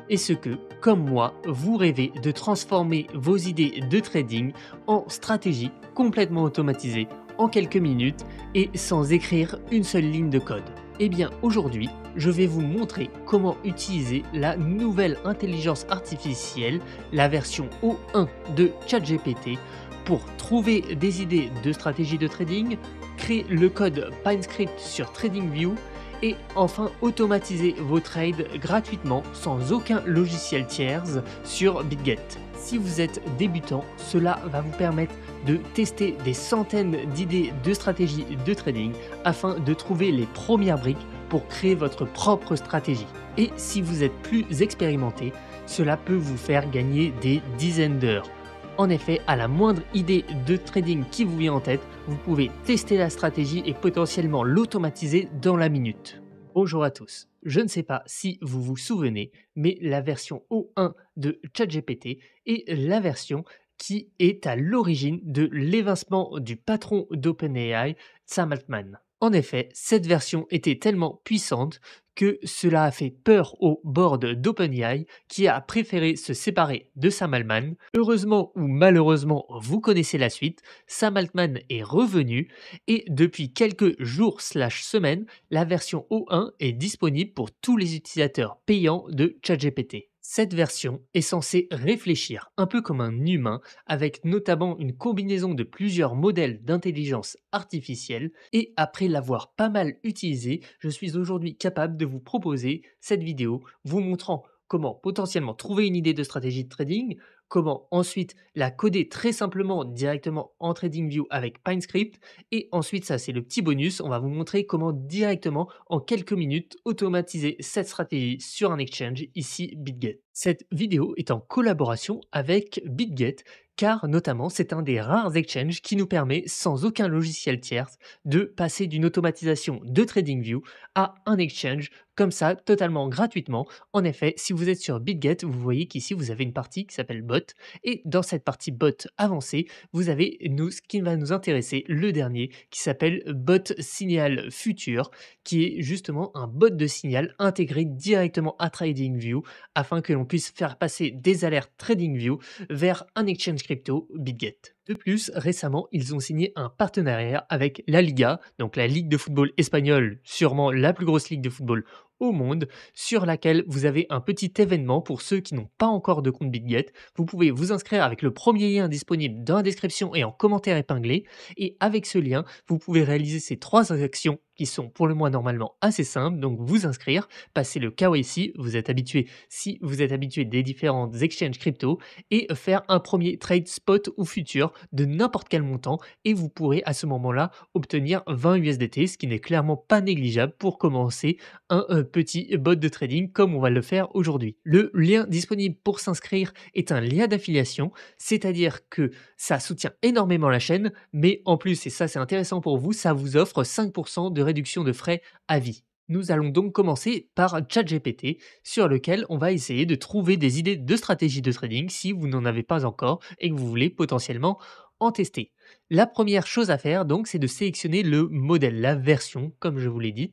Est-ce que, comme moi, vous rêvez de transformer vos idées de trading en stratégie complètement automatisée en quelques minutes et sans écrire une seule ligne de code? Eh bien aujourd'hui, je vais vous montrer comment utiliser la nouvelle intelligence artificielle, la version O1 de ChatGPT, pour trouver des idées de stratégie de trading, créer le code PineScript sur TradingView et enfin automatiser vos trades gratuitement sans aucun logiciel tierce sur BitGet. Si vous êtes débutant, cela va vous permettre de tester des centaines d'idées de stratégie de trading afin de trouver les premières briques pour créer votre propre stratégie. Et si vous êtes plus expérimenté, cela peut vous faire gagner des dizaines d'heures. En effet, à la moindre idée de trading qui vous vient en tête, vous pouvez tester la stratégie et potentiellement l'automatiser dans la minute. Bonjour à tous. Je ne sais pas si vous vous souvenez, mais la version O1 de ChatGPT est la version qui est à l'origine de l'évincement du patron d'OpenAI, Sam Altman. En effet, cette version était tellement puissante que cela a fait peur au board d'OpenAI qui a préféré se séparer de Sam Altman. Heureusement ou malheureusement, vous connaissez la suite, Sam Altman est revenu et depuis quelques jours/semaines, la version O1 est disponible pour tous les utilisateurs payants de ChatGPT. Cette version est censée réfléchir un peu comme un humain, avec notamment une combinaison de plusieurs modèles d'intelligence artificielle, et après l'avoir pas mal utilisé, je suis aujourd'hui capable de vous proposer cette vidéo vous montrant comment potentiellement trouver une idée de stratégie de trading, comment ensuite la coder très simplement directement en TradingView avec PineScript, et ensuite ça c'est le petit bonus, on va vous montrer comment directement en quelques minutes automatiser cette stratégie sur un exchange, ici BitGet. Cette vidéo est en collaboration avec BitGet car notamment c'est un des rares exchanges qui nous permet sans aucun logiciel tierce de passer d'une automatisation de TradingView à un exchange comme ça totalement gratuitement. En effet, si vous êtes sur BitGet, vous voyez qu'ici vous avez une partie qui s'appelle bot et dans cette partie bot avancée, vous avez ce qui va nous intéresser, le dernier qui s'appelle bot signal futur, qui est justement un bot de signal intégré directement à TradingView afin que l'on puisse faire passer des alertes TradingView vers un exchange crypto BitGet. De plus, récemment, ils ont signé un partenariat avec la Liga, donc la Ligue de football espagnole, sûrement la plus grosse ligue de football au monde, sur laquelle vous avez un petit événement pour ceux qui n'ont pas encore de compte BitGet. Vous pouvez vous inscrire avec le premier lien disponible dans la description et en commentaire épinglé. Et avec ce lien, vous pouvez réaliser ces 3 actions qui sont pour le moins normalement assez simples. Donc vous inscrire, passer le KYC, si vous êtes habitué des différentes exchanges crypto, et faire un premier trade spot ou futur de n'importe quel montant et vous pourrez à ce moment-là obtenir 20 USDT, ce qui n'est clairement pas négligeable pour commencer un petit bot de trading comme on va le faire aujourd'hui. Le lien disponible pour s'inscrire est un lien d'affiliation, c'est-à-dire que ça soutient énormément la chaîne, mais en plus, et ça c'est intéressant pour vous, ça vous offre 5% de réduction de frais à vie. Nous allons donc commencer par ChatGPT, sur lequel on va essayer de trouver des idées de stratégie de trading si vous n'en avez pas encore et que vous voulez potentiellement en tester. La première chose à faire donc, c'est de sélectionner le modèle, la version, comme je vous l'ai dit.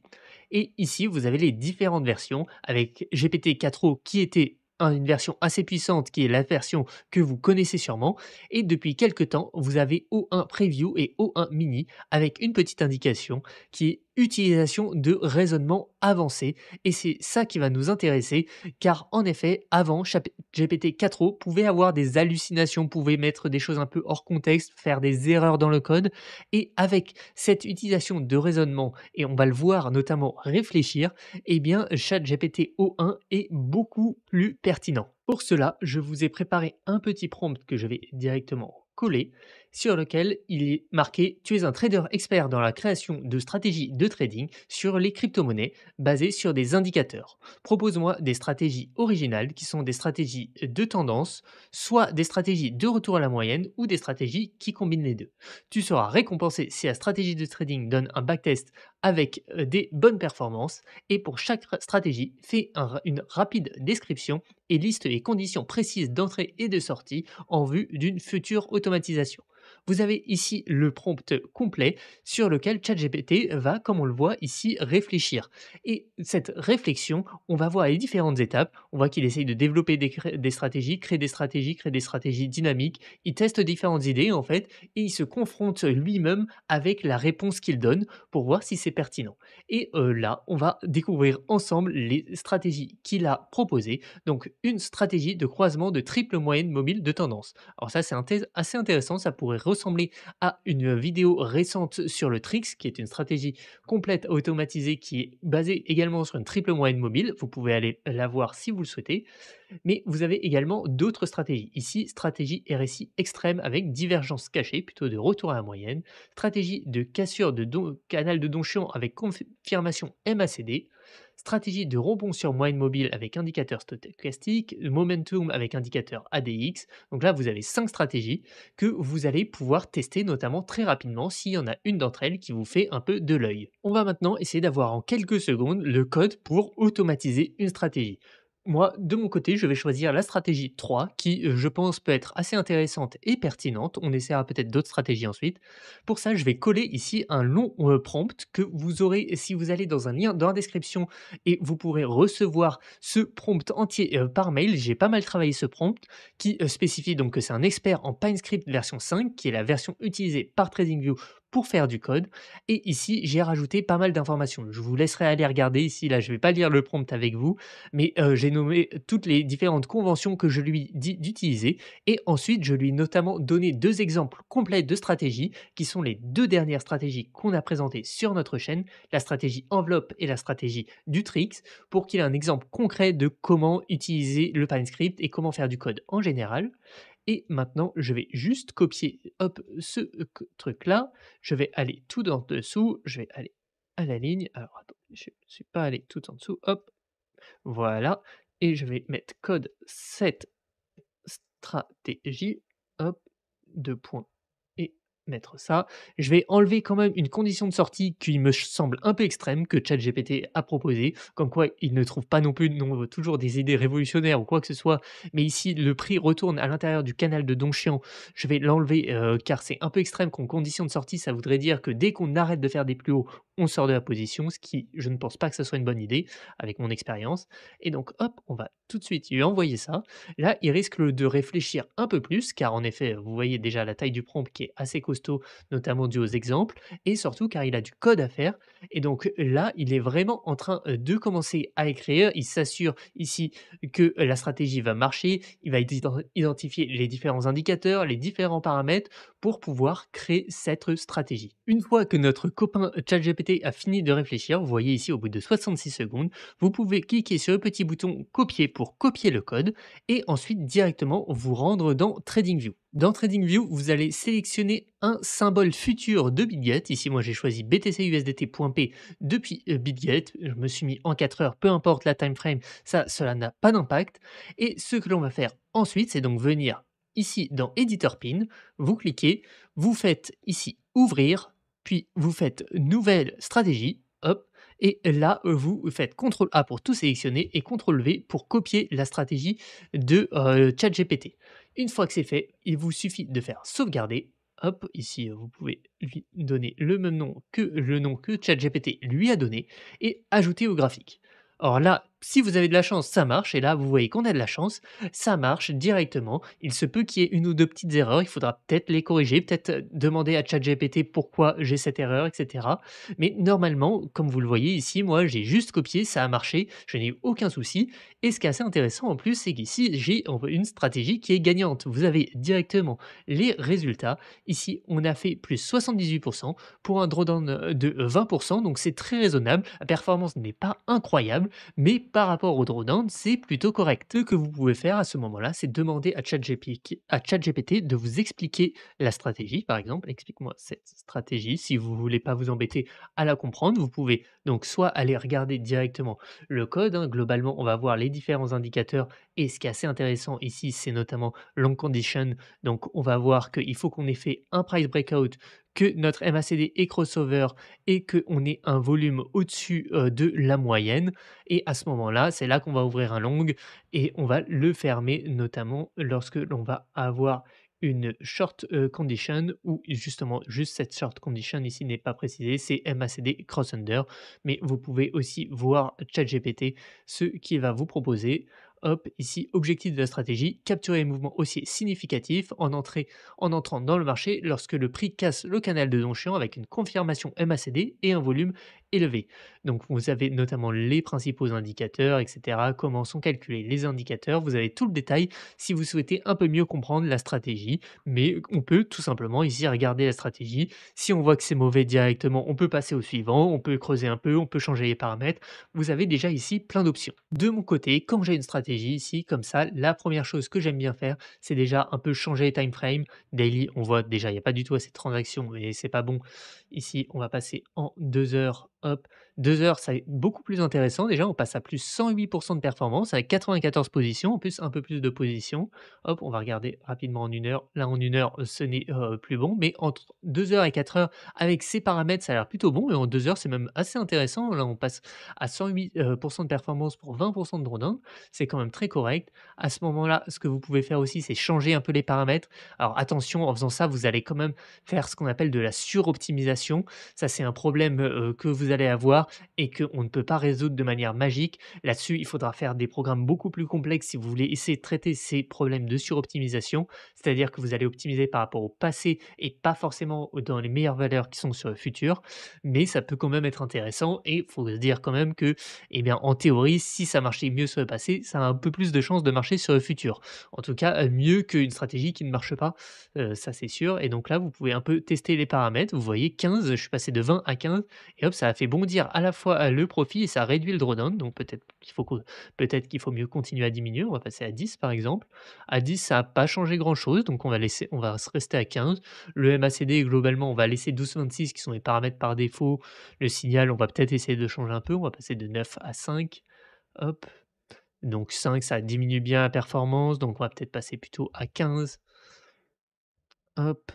Et ici, vous avez les différentes versions avec GPT-4o qui était une version assez puissante qui est la version que vous connaissez sûrement. Et depuis quelques temps, vous avez O1 Preview et O1 Mini avec une petite indication qui est utilisation de raisonnement avancé. Et c'est ça qui va nous intéresser car en effet, avant, GPT-4o pouvait avoir des hallucinations, pouvait mettre des choses un peu hors contexte, faire des erreurs dans le code. Et avec cette utilisation de raisonnement, et on va le voir notamment réfléchir, eh bien ChatGPT O1 est beaucoup plus pertinent. Pour cela, je vous ai préparé un petit prompt que je vais directement coller, sur lequel il est marqué: tu es un trader expert dans la création de stratégies de trading sur les crypto-monnaies basées sur des indicateurs. Propose-moi des stratégies originales qui sont des stratégies de tendance, soit des stratégies de retour à la moyenne ou des stratégies qui combinent les deux. Tu seras récompensé si la stratégie de trading donne un backtest avec des bonnes performances, et pour chaque stratégie, fais une rapide description et liste les conditions précises d'entrée et de sortie en vue d'une future automatisation. vous avez ici le prompt complet sur lequel ChatGPT va, comme on le voit ici, réfléchir. Et cette réflexion, on va voir les différentes étapes. On voit qu'il essaye de développer des stratégies, créer des stratégies dynamiques. Il teste différentes idées en fait et il se confronte lui-même avec la réponse qu'il donne pour voir si c'est pertinent. Et là, on va découvrir ensemble les stratégies qu'il a proposées. Donc, une stratégie de croisement de triple moyenne mobile de tendance. Alors ça, c'est assez intéressant. Ça pourrait ressembler à une vidéo récente sur le Trix, qui est une stratégie complète automatisée qui est basée également sur une triple moyenne mobile. Vous pouvez aller la voir si vous le souhaitez. Mais vous avez également d'autres stratégies. Ici, stratégie RSI extrême avec divergence cachée, plutôt de retour à la moyenne. Stratégie de cassure de canal de Donchian avec confirmation MACD. Stratégie de rebond sur moyenne mobile avec indicateur stochastique. Momentum avec indicateur ADX. Donc là, vous avez 5 stratégies que vous allez pouvoir tester notamment très rapidement s'il y en a une d'entre elles qui vous fait un peu de l'œil. On va maintenant essayer d'avoir en quelques secondes le code pour automatiser une stratégie. Moi, de mon côté, je vais choisir la stratégie 3 qui, je pense, peut être assez intéressante et pertinente. On essaiera peut-être d'autres stratégies ensuite. Pour ça, je vais coller ici un long prompt que vous aurez si vous allez dans un lien dans la description et vous pourrez recevoir ce prompt entier par mail. J'ai pas mal travaillé ce prompt qui spécifie donc que c'est un expert en PineScript version 5, qui est la version utilisée par TradingView pour faire du code. Et ici, j'ai rajouté pas mal d'informations. Je vous laisserai aller regarder ici. Là, je ne vais pas lire le prompt avec vous, mais j'ai nommé toutes les différentes conventions que je lui dis d'utiliser et ensuite je lui ai notamment donné 2 exemples complets de stratégies qui sont les 2 dernières stratégies qu'on a présentées sur notre chaîne, la stratégie enveloppe et la stratégie du Trix, pour qu'il ait un exemple concret de comment utiliser le PineScript et comment faire du code en général. Et maintenant, je vais juste copier, hop, ce truc-là. Je vais aller tout en dessous, je vais aller à la ligne. Alors attends, je ne suis pas allé tout en dessous, hop, voilà. Et je vais mettre code cette stratégie, hop, 2 points et mettre ça. Je vais enlever quand même une condition de sortie qui me semble un peu extrême que ChatGPT a proposé, comme quoi il ne trouve pas non plus toujours des idées révolutionnaires ou quoi que ce soit, mais ici le prix retourne à l'intérieur du canal de Donchian. Je vais l'enlever car c'est un peu extrême qu'en condition de sortie, ça voudrait dire que dès qu'on arrête de faire des plus hauts, on sort de la position, ce qui je ne pense pas que ça soit une bonne idée avec mon expérience. Et donc hop, on va tout de suite lui envoyer ça. Là, il risque de réfléchir un peu plus, car en effet, vous voyez déjà la taille du prompt qui est assez costaud, notamment dû aux exemples, et surtout car il a du code à faire. Et donc là, il est vraiment en train de commencer à écrire. Il s'assure ici que la stratégie va marcher. Il va identifier les différents indicateurs, les différents paramètres pour pouvoir créer cette stratégie. Une fois que notre copain ChatGPT a fini de réfléchir, vous voyez ici au bout de 66 secondes, vous pouvez cliquer sur le petit bouton copier pour copier le code et ensuite directement vous rendre dans TradingView. Dans TradingView, vous allez sélectionner un symbole futur de BitGet. Ici, moi, j'ai choisi BTC-USDT.P depuis BitGet. Je me suis mis en 4 heures, peu importe la time frame, cela n'a pas d'impact. Et ce que l'on va faire ensuite, c'est donc venir ici dans Editor Pin, vous cliquez, vous faites ici ouvrir, puis vous faites nouvelle stratégie, hop, et là, vous faites CTRL A pour tout sélectionner et CTRL V pour copier la stratégie de ChatGPT. Une fois que c'est fait, il vous suffit de faire sauvegarder. Hop, ici, vous pouvez lui donner le même nom que le nom que ChatGPT lui a donné et ajouter au graphique. Or là, si vous avez de la chance, ça marche. Et là, vous voyez qu'on a de la chance, ça marche directement. Il se peut qu'il y ait une ou deux petites erreurs. Il faudra peut-être les corriger, peut-être demander à ChatGPT pourquoi j'ai cette erreur, etc. Mais normalement, comme vous le voyez ici, moi, j'ai juste copié, ça a marché, je n'ai eu aucun souci. Et ce qui est assez intéressant en plus, c'est qu'ici, j'ai une stratégie qui est gagnante. Vous avez directement les résultats. Ici, on a fait plus 78% pour un drawdown de 20%, donc c'est très raisonnable. La performance n'est pas incroyable, mais par rapport au drawdown, c'est plutôt correct. Ce que vous pouvez faire à ce moment-là, c'est demander à ChatGPT de vous expliquer la stratégie. Par exemple, explique-moi cette stratégie. Si vous voulez pas vous embêter à la comprendre, vous pouvez donc soit aller regarder directement le code. Globalement, on va voir les différents indicateurs. Et ce qui est assez intéressant ici, c'est notamment long condition. Donc, on va voir qu'il faut qu'on ait fait un price breakout, que notre MACD est crossover et qu'on ait un volume au-dessus de la moyenne. Et à ce moment-là, c'est là qu'on va ouvrir un long et on va le fermer, notamment lorsque l'on va avoir une short condition ou justement juste cette short condition ici n'est pas précisée, c'est MACD cross under, mais vous pouvez aussi voir ChatGPT, ce qu'il va vous proposer. Hop, ici, objectif de la stratégie, capturer les mouvements haussiers significatifs en entrant dans le marché lorsque le prix casse le canal de Donchian avec une confirmation MACD et un volume élevé. Donc vous avez notamment les principaux indicateurs, etc. Comment sont calculés les indicateurs. Vous avez tout le détail si vous souhaitez un peu mieux comprendre la stratégie. Mais on peut tout simplement ici regarder la stratégie. Si on voit que c'est mauvais directement, on peut passer au suivant, on peut creuser un peu, on peut changer les paramètres. Vous avez déjà ici plein d'options. De mon côté, quand j'ai une stratégie ici, comme ça, la première chose que j'aime bien faire, c'est déjà un peu changer les time frames. Daily, on voit déjà, il n'y a pas du tout assez de transactions et c'est pas bon. Ici, on va passer en 2 heures. Hop, 2 heures, c'est beaucoup plus intéressant. Déjà, on passe à plus 108% de performance avec 94 positions, en plus un peu plus de positions. Hop, on va regarder rapidement en 1 heure. Là, en 1 heure, ce n'est plus bon, mais entre 2 heures et 4 heures, avec ces paramètres, ça a l'air plutôt bon. Et en 2 heures, c'est même assez intéressant. Là, on passe à 108 de performance pour 20% de drawdown. C'est quand même très correct. À ce moment-là, ce que vous pouvez faire aussi, c'est changer un peu les paramètres. Alors attention, en faisant ça, vous allez quand même faire ce qu'on appelle de la suroptimisation. Ça, c'est un problème que vous allez avoir et qu'on ne peut pas résoudre de manière magique. Là-dessus, il faudra faire des programmes beaucoup plus complexes si vous voulez essayer de traiter ces problèmes de suroptimisation. C'est-à-dire que vous allez optimiser par rapport au passé et pas forcément dans les meilleures valeurs qui sont sur le futur. Mais ça peut quand même être intéressant et il faut se dire quand même que, eh bien, en théorie, si ça marchait mieux sur le passé, ça a un peu plus de chances de marcher sur le futur. En tout cas, mieux qu'une stratégie qui ne marche pas, ça c'est sûr. Et donc là, vous pouvez un peu tester les paramètres. Vous voyez 15, je suis passé de 20 à 15 et hop, ça a fait bondir à la fois le profit et ça réduit le drawdown. Donc peut-être qu'il faut mieux continuer à diminuer. On va passer à 10 par exemple. À 10, ça n'a pas changé grand-chose, donc on va se rester à 15. Le MACD, globalement, on va laisser 12,26 qui sont les paramètres par défaut. Le signal, on va peut-être essayer de changer un peu. On va passer de 9 à 5. Hop. Donc 5, ça diminue bien la performance, donc on va peut-être passer plutôt à 15. Hop.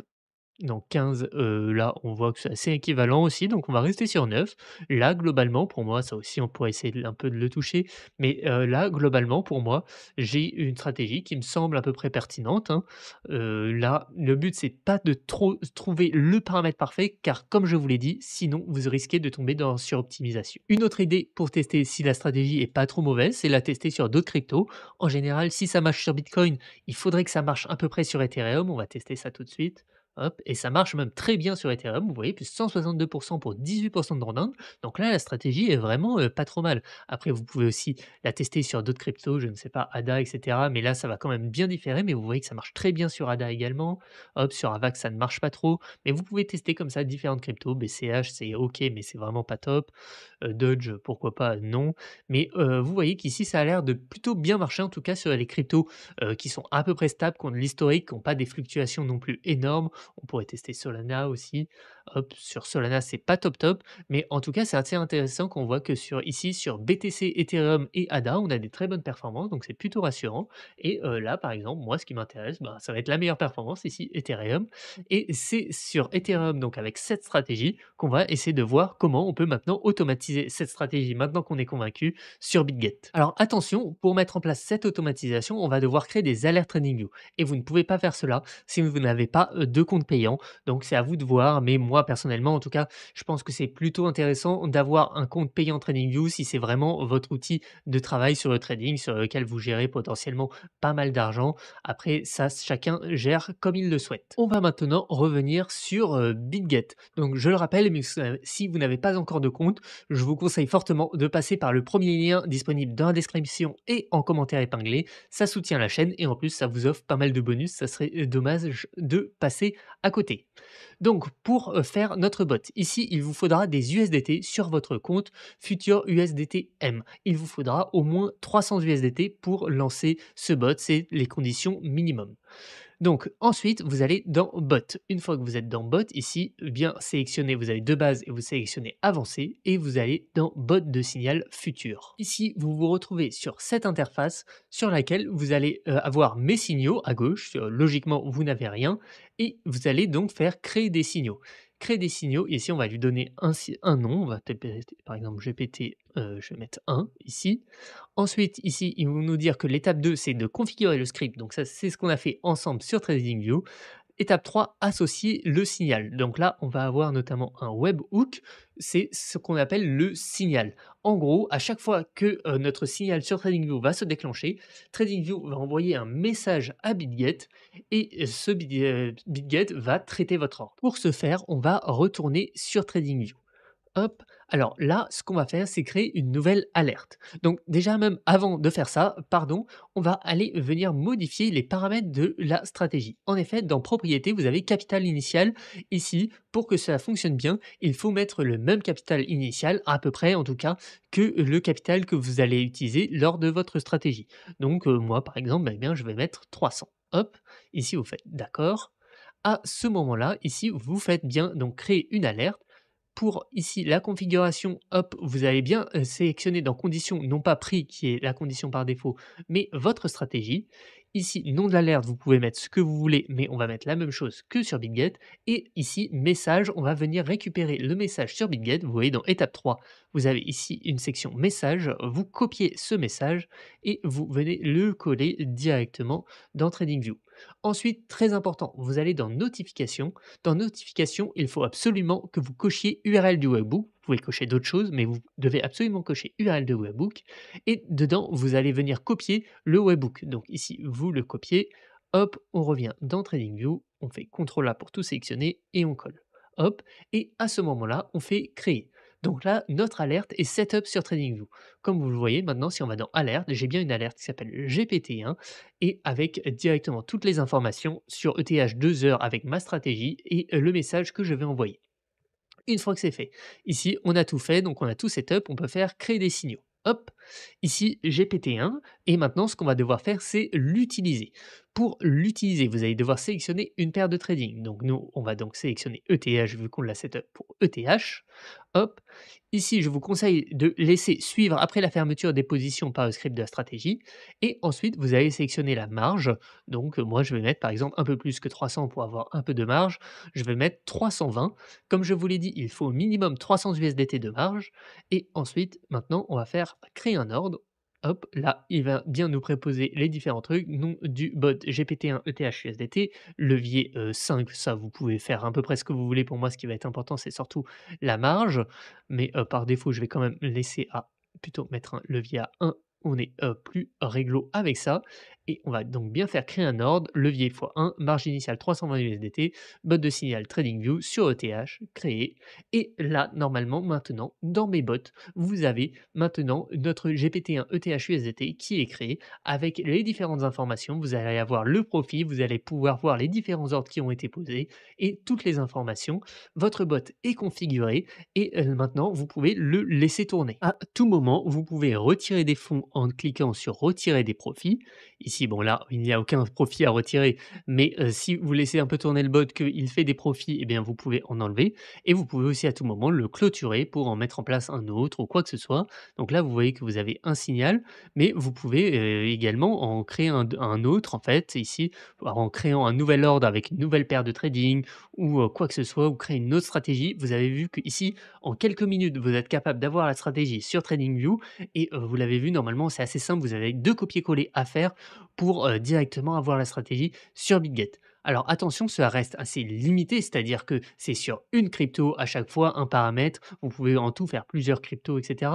Donc 15, là, on voit que c'est assez équivalent aussi, donc on va rester sur 9. Là, globalement, pour moi, ça aussi, on pourrait essayer un peu de le toucher, mais là, globalement, pour moi, j'ai une stratégie qui me semble à peu près pertinente, hein. Là, le but, c'est pas de trop trouver le paramètre parfait, car comme je vous l'ai dit, sinon vous risquez de tomber dans suroptimisation. Une autre idée pour tester si la stratégie est pas trop mauvaise, c'est la tester sur d'autres cryptos. En général, si ça marche sur Bitcoin, il faudrait que ça marche à peu près sur Ethereum. On va tester ça tout de suite. Hop, et ça marche même très bien sur Ethereum. Vous voyez, plus 162% pour 18% de drawdown. Donc là, la stratégie est vraiment pas trop mal. Après, vous pouvez aussi la tester sur d'autres cryptos, je ne sais pas, ADA, etc. Mais là, ça va quand même bien différer. Mais vous voyez que ça marche très bien sur ADA également. Hop, sur AVAX, ça ne marche pas trop. Mais vous pouvez tester comme ça différentes cryptos. BCH, c'est OK, mais c'est vraiment pas top. Dodge, pourquoi pas, non. Mais vous voyez qu'ici, ça a l'air de plutôt bien marcher, en tout cas sur les cryptos qui sont à peu près stables, qui ont de l'historique, qui n'ont pas des fluctuations non plus énormes. On pourrait tester Solana aussi. Hop, sur Solana, c'est pas top top, mais en tout cas, c'est assez intéressant qu'on voit que sur BTC, Ethereum et ADA, on a des très bonnes performances, donc c'est plutôt rassurant. Et là, par exemple, moi, ce qui m'intéresse, bah, ça va être la meilleure performance ici, Ethereum. Et c'est sur Ethereum, donc avec cette stratégie, qu'on va essayer de voir comment on peut maintenant automatiser cette stratégie, maintenant qu'on est convaincu, sur BitGet. Alors attention, pour mettre en place cette automatisation, on va devoir créer des alertes TradingView. Et vous ne pouvez pas faire cela si vous n'avez pas de compte payant. Donc c'est à vous de voir, mais moi personnellement, en tout cas, je pense que c'est plutôt intéressant d'avoir un compte payant TradingView si c'est vraiment votre outil de travail sur le trading, sur lequel vous gérez potentiellement pas mal d'argent. Après, ça, chacun gère comme il le souhaite. On va maintenant revenir sur BitGet. Donc je le rappelle, mais si vous n'avez pas encore de compte, je vous conseille fortement de passer par le premier lien disponible dans la description et en commentaire épinglé. Ça soutient la chaîne et en plus, ça vous offre pas mal de bonus. Ça serait dommage de passer à côté. Donc, pour faire notre bot, ici, il vous faudra des USDT sur votre compte Future USDT M. Il vous faudra au moins 300 USDT pour lancer ce bot. C'est les conditions minimum. Donc ensuite, vous allez dans Bot. Une fois que vous êtes dans Bot, ici, bien sélectionnez, vous avez deux bases et vous sélectionnez Avancé et vous allez dans Bot de signal futur. Ici, vous vous retrouvez sur cette interface sur laquelle vous allez avoir mes signaux à gauche. Logiquement, vous n'avez rien et vous allez donc faire créer des signaux. créer des signaux. Ici, on va lui donner un nom. On va taper, par exemple, GPT, je vais mettre 1 ici. Ensuite, ici, ils vont nous dire que l'étape 2, c'est de configurer le script. Donc ça, c'est ce qu'on a fait ensemble sur TradingView. Étape 3, associer le signal. Donc là, on va avoir notamment un webhook, c'est ce qu'on appelle le signal. En gros, à chaque fois que notre signal sur TradingView va se déclencher, TradingView va envoyer un message à BitGet et ce BitGet va traiter votre ordre. Pour ce faire, on va retourner sur TradingView. Hop, alors là, ce qu'on va faire, c'est créer une nouvelle alerte. Donc déjà même avant de faire ça, pardon, on va aller venir modifier les paramètres de la stratégie. En effet, dans propriété, vous avez capital initial. Ici, pour que ça fonctionne bien, il faut mettre le même capital initial, à peu près en tout cas, que le capital que vous allez utiliser lors de votre stratégie. Donc moi, par exemple, eh bien, je vais mettre 300. Hop, ici, vous faites d'accord. À ce moment-là, ici, vous faites bien donc créer une alerte pour ici la configuration, hop, vous allez bien sélectionner dans conditions, non pas prix qui est la condition par défaut, mais votre stratégie. Ici, nom de l'alerte, vous pouvez mettre ce que vous voulez, mais on va mettre la même chose que sur BitGet. Et ici, message, on va venir récupérer le message sur BitGet. Vous voyez, dans étape 3, vous avez ici une section message. Vous copiez ce message et vous venez le coller directement dans TradingView. Ensuite, très important, vous allez dans notification. Dans notification, il faut absolument que vous cochiez URL du webhook. Vous pouvez cocher d'autres choses, mais vous devez absolument cocher URL de webhook. Et dedans, vous allez venir copier le webhook. Donc ici, vous le copiez. Hop, on revient dans TradingView. On fait CTRL A pour tout sélectionner et on colle. Hop, et à ce moment-là, on fait créer. Donc là, notre alerte est setup sur TradingView. Comme vous le voyez, maintenant, si on va dans alerte, j'ai bien une alerte qui s'appelle GPT-1 et avec directement toutes les informations sur ETH 2 heures avec ma stratégie et le message que je vais envoyer. Une fois que c'est fait, ici, on a tout fait, donc on a tout setup, on peut faire créer des signaux. Hop, ici GPT-1, et maintenant ce qu'on va devoir faire, c'est l'utiliser. Pour l'utiliser, vous allez devoir sélectionner une paire de trading. Donc nous, on va donc sélectionner ETH vu qu'on l'a setup pour ETH. Hop, ici, je vous conseille de laisser suivre après la fermeture des positions par le script de la stratégie. Et ensuite, vous allez sélectionner la marge. Donc moi, je vais mettre par exemple un peu plus que 300 pour avoir un peu de marge. Je vais mettre 320. Comme je vous l'ai dit, il faut au minimum 300 USDT de marge. Et ensuite, maintenant, on va faire créer un ordre. Hop, là, il va bien nous proposer les différents trucs. Nom du bot GPT-1 ETH USDT, levier 5, ça vous pouvez faire à peu près ce que vous voulez. Pour moi, ce qui va être important, c'est surtout la marge. Mais par défaut, je vais quand même laisser à plutôt mettre un levier à 1. On est plus réglo avec ça. Et on va donc bien faire créer un ordre, levier x1, marge initiale 320 USDT, bot de signal TradingView sur ETH, créé. Et là, normalement, maintenant, dans mes bots, vous avez maintenant notre GPT-1 ETH USDT qui est créé avec les différentes informations. Vous allez avoir le profit, vous allez pouvoir voir les différents ordres qui ont été posés et toutes les informations. Votre bot est configuré et maintenant, vous pouvez le laisser tourner. À tout moment, vous pouvez retirer des fonds en cliquant sur retirer des profits. Ici, bon là, il n'y a aucun profit à retirer, mais si vous laissez un peu tourner le bot, qu'il fait des profits, eh bien vous pouvez en enlever et vous pouvez aussi à tout moment le clôturer pour en mettre en place un autre ou quoi que ce soit. Donc là, vous voyez que vous avez un signal, mais vous pouvez également en créer un autre en fait, ici, en créant un nouvel ordre avec une nouvelle paire de trading ou quoi que ce soit, ou créer une autre stratégie. Vous avez vu qu'ici, en quelques minutes, vous êtes capable d'avoir la stratégie sur TradingView et vous l'avez vu, normalement, c'est assez simple. Vous avez 2 copier-coller à faire pour directement avoir la stratégie sur BitGet. Alors attention, cela reste assez limité, c'est-à-dire que c'est sur une crypto à chaque fois, un paramètre. Vous pouvez en tout faire plusieurs cryptos, etc.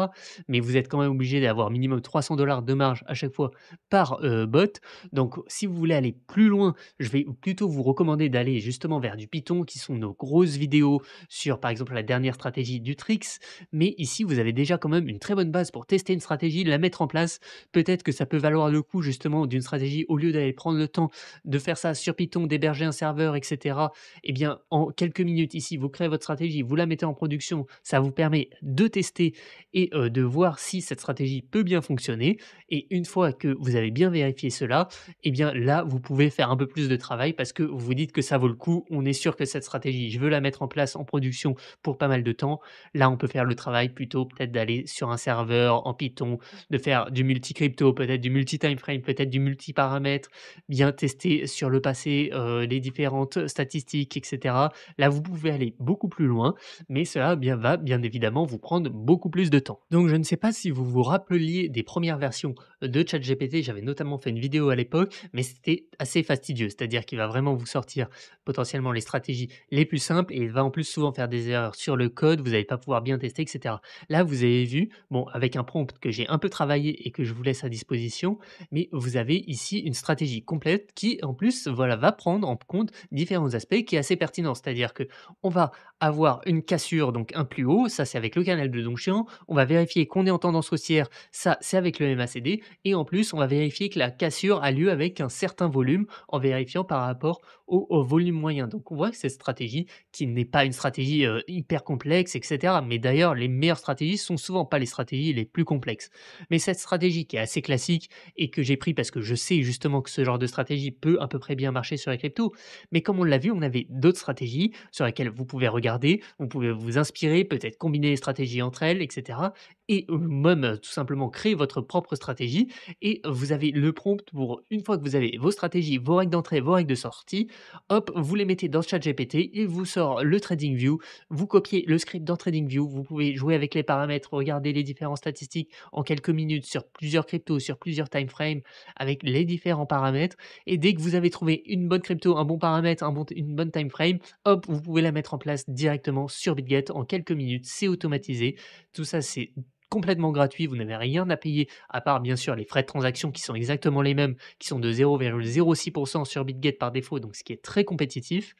Mais vous êtes quand même obligé d'avoir minimum 300 dollars de marge à chaque fois par bot. Donc si vous voulez aller plus loin, je vais plutôt vous recommander d'aller justement vers du Python, qui sont nos grosses vidéos sur par exemple la dernière stratégie du Trix. Mais ici, vous avez déjà quand même une très bonne base pour tester une stratégie, la mettre en place. Peut-être que ça peut valoir le coup justement d'une stratégie, au lieu d'aller prendre le temps de faire ça sur Python, d'héberger un serveur, etc. Eh bien, en quelques minutes ici, vous créez votre stratégie, vous la mettez en production, ça vous permet de tester et de voir si cette stratégie peut bien fonctionner. Et une fois que vous avez bien vérifié cela, eh bien là, vous pouvez faire un peu plus de travail parce que vous vous dites que ça vaut le coup. On est sûr que cette stratégie, je veux la mettre en place en production pour pas mal de temps. Là, on peut faire le travail plutôt peut-être d'aller sur un serveur en Python, de faire du multi-crypto, peut-être du multi-time frame, peut-être du multi-paramètre, bien tester sur le passé les différentes statistiques, etc. Là, vous pouvez aller beaucoup plus loin, mais cela va bien évidemment vous prendre beaucoup plus de temps. Donc je ne sais pas si vous vous rappeliez des premières versions de ChatGPT, j'avais notamment fait une vidéo à l'époque, mais c'était assez fastidieux. C'est-à-dire qu'il va vraiment vous sortir potentiellement les stratégies les plus simples et il va en plus souvent faire des erreurs sur le code, vous n'allez pas pouvoir bien tester, etc. Là, vous avez vu, bon, avec un prompt que j'ai un peu travaillé et que je vous laisse à disposition, mais vous avez ici une stratégie complète qui, en plus, voilà, va prendre en compte différents aspects qui est assez pertinent. C'est-à-dire que on va avoir une cassure, donc un plus haut, ça c'est avec le canal de Donchian. On va vérifier qu'on est en tendance haussière, ça c'est avec le MACD. Et en plus, on va vérifier que la cassure a lieu avec un certain volume en vérifiant par rapport au volume moyen. Donc on voit que cette stratégie, qui n'est pas une stratégie hyper complexe, etc. Mais d'ailleurs, les meilleures stratégies sont souvent pas les stratégies les plus complexes. Mais cette stratégie qui est assez classique et que j'ai pris parce que je sais justement que ce genre de stratégie peut à peu près bien marcher sur les cryptos. Mais comme on l'a vu, on avait d'autres stratégies sur lesquelles vous pouvez regarder, vous pouvez vous inspirer, peut-être combiner les stratégies entre elles, etc. Et même tout simplement créer votre propre stratégie. Et vous avez le prompt pour une fois que vous avez vos stratégies, vos règles d'entrée, vos règles de sortie, hop, vous les mettez dans ChatGPT, il vous sort le TradingView, vous copiez le script dans TradingView, vous pouvez jouer avec les paramètres, regarder les différentes statistiques en quelques minutes sur plusieurs cryptos, sur plusieurs time frames, avec les différents paramètres. Et dès que vous avez trouvé une bonne crypto, un bon paramètre, une bonne time frame, hop, vous pouvez la mettre en place directement sur BitGet en quelques minutes. C'est automatisé. Tout ça, c'est complètement gratuit. Vous n'avez rien à payer à part bien sûr les frais de transaction qui sont exactement les mêmes, qui sont de 0,06% sur BitGet par défaut, donc ce qui est très compétitif.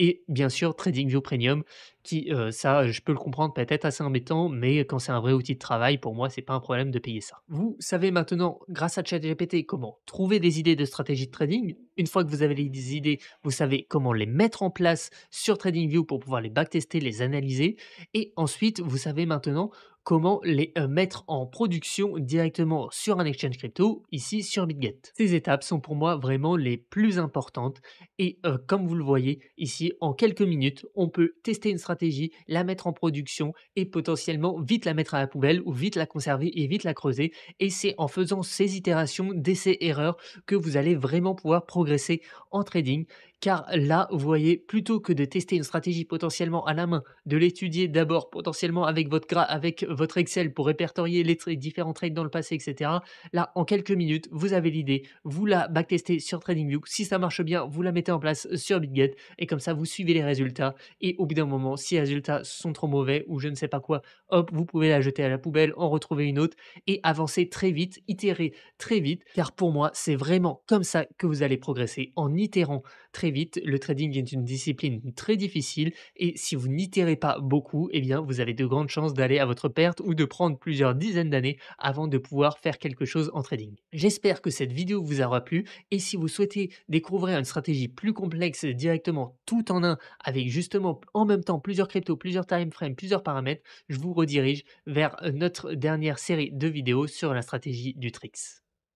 Et bien sûr, TradingView Premium qui, ça, je peux le comprendre, peut être assez embêtant, mais quand c'est un vrai outil de travail, pour moi, c'est pas un problème de payer ça. Vous savez maintenant, grâce à ChatGPT, comment trouver des idées de stratégie de trading. Une fois que vous avez les idées, vous savez comment les mettre en place sur TradingView pour pouvoir les backtester, les analyser. Et ensuite, vous savez maintenant comment les mettre en production directement sur un exchange crypto, ici sur BitGet. Ces étapes sont pour moi vraiment les plus importantes et comme vous le voyez ici, en quelques minutes, on peut tester une stratégie, la mettre en production et potentiellement vite la mettre à la poubelle ou vite la conserver et vite la creuser. Et c'est en faisant ces itérations d'essais-erreurs que vous allez vraiment pouvoir progresser en trading. Car là, vous voyez, plutôt que de tester une stratégie potentiellement à la main, de l'étudier d'abord potentiellement avec avec votre Excel pour répertorier les différents trades dans le passé, etc. Là, en quelques minutes, vous avez l'idée, vous la backtestez sur TradingView. Si ça marche bien, vous la mettez en place sur BitGet et comme ça, vous suivez les résultats. Et au bout d'un moment, si les résultats sont trop mauvais ou je ne sais pas quoi, hop, vous pouvez la jeter à la poubelle, en retrouver une autre et avancer très vite, itérer très vite. Car pour moi, c'est vraiment comme ça que vous allez progresser en itérant très vite. Le trading est une discipline très difficile et si vous n'itérez pas beaucoup, eh bien, vous avez de grandes chances d'aller à votre perte ou de prendre plusieurs dizaines d'années avant de pouvoir faire quelque chose en trading. J'espère que cette vidéo vous aura plu et si vous souhaitez découvrir une stratégie plus complexe directement tout en un avec justement en même temps plusieurs cryptos, plusieurs time frames, plusieurs paramètres, je vous redirige vers notre dernière série de vidéos sur la stratégie du Trix.